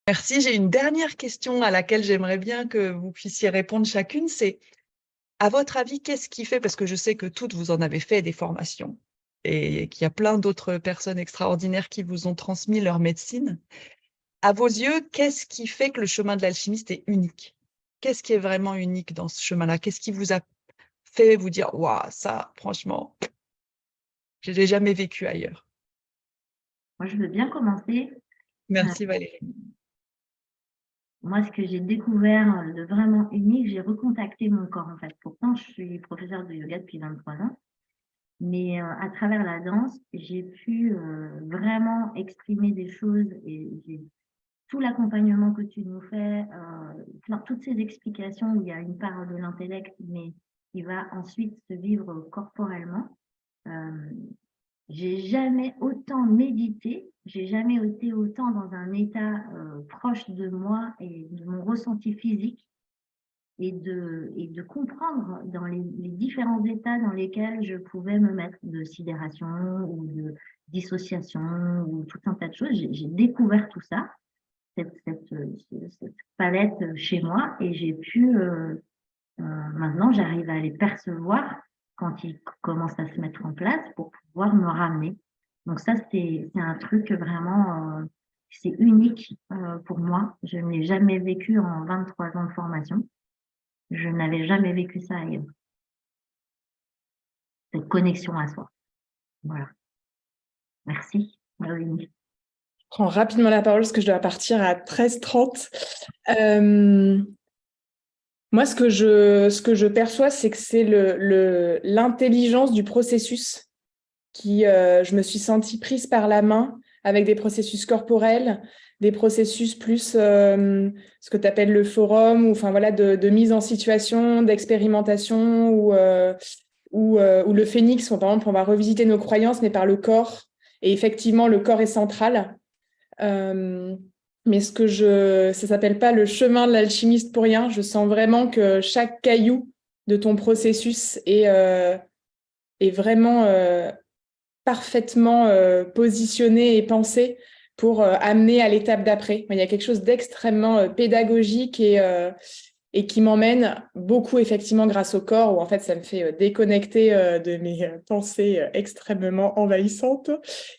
Merci. J'ai une dernière question à laquelle j'aimerais bien que vous puissiez répondre chacune. C'est, à votre avis, qu'est-ce qui fait, parce que je sais que toutes vous en avez fait des formations et qu'il y a plein d'autres personnes extraordinaires qui vous ont transmis leur médecine. À vos yeux, qu'est-ce qui fait que le chemin de l'alchimiste est unique? Qu'est-ce qui est vraiment unique dans ce chemin-là? Qu'est-ce qui vous a fait vous dire, waouh, ça, franchement, je l'ai jamais vécu ailleurs? Moi, je veux bien commencer. Euh, Merci Valérie. Moi, ce que j'ai découvert de vraiment unique, j'ai recontacté mon corps, en fait. Pourtant, je suis professeure de yoga depuis 23 ans, mais à travers la danse, j'ai pu vraiment exprimer des choses et j'ai tout l'accompagnement que tu nous fais, toutes ces explications où il y a une part de l'intellect, mais qui va ensuite se vivre corporellement. Euh, J'ai jamais autant médité, j'ai jamais été autant dans un état proche de moi et de mon ressenti physique et de comprendre dans les différents états dans lesquels je pouvais me mettre de sidération ou de dissociation ou tout un tas de choses. J'ai découvert tout ça, cette palette chez moi et j'ai pu maintenant, j'arrive à les percevoir quand ils commencent à se mettre en place pour pouvoir me ramener. Donc ça, c'est un truc vraiment, c'est unique pour moi. Je ne l'ai jamais vécu en 23 ans de formation. Je n'avais jamais vécu ça ailleurs. Cette connexion à soi. Voilà. Merci, Marie. Je prends rapidement la parole parce que je dois partir à 13h30. Moi, ce que je perçois, c'est que c'est l'intelligence du processus qui, je me suis sentie prise par la main avec des processus corporels, des processus plus ce que tu appelles le forum, ou enfin voilà, de mise en situation, d'expérimentation, ou le phénix, par exemple, on va revisiter nos croyances, mais par le corps. Et effectivement, le corps est central. Mais ça s'appelle pas le chemin de l'alchimiste pour rien. Je sens vraiment que chaque caillou de ton processus est vraiment parfaitement positionné et pensé pour amener à l'étape d'après. Il y a quelque chose d'extrêmement pédagogique et qui m'emmène beaucoup effectivement grâce au corps, où en fait ça me fait déconnecter de mes pensées extrêmement envahissantes.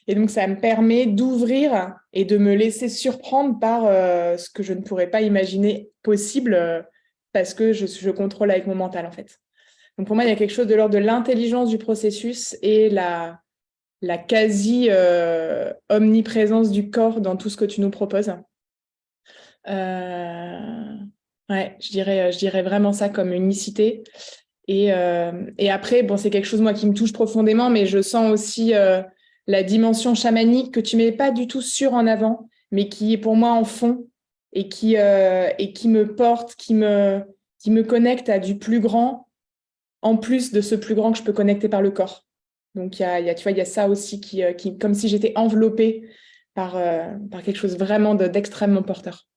Et donc ça me permet d'ouvrir et de me laisser surprendre par ce que je ne pourrais pas imaginer possible parce que je contrôle avec mon mental en fait. Donc pour moi, il y a quelque chose de l'ordre de l'intelligence du processus et la quasi omniprésence du corps dans tout ce que tu nous proposes. Ouais, je dirais vraiment ça comme unicité. Et après, bon, c'est quelque chose, moi, qui me touche profondément, mais je sens aussi la dimension chamanique que tu mets pas du tout sur en avant, mais qui est pour moi en fond et qui me porte, qui me connecte à du plus grand, en plus de ce plus grand que je peux connecter par le corps. Donc, tu vois, il y a ça aussi qui comme si j'étais enveloppée par quelque chose vraiment d'extrêmement porteur.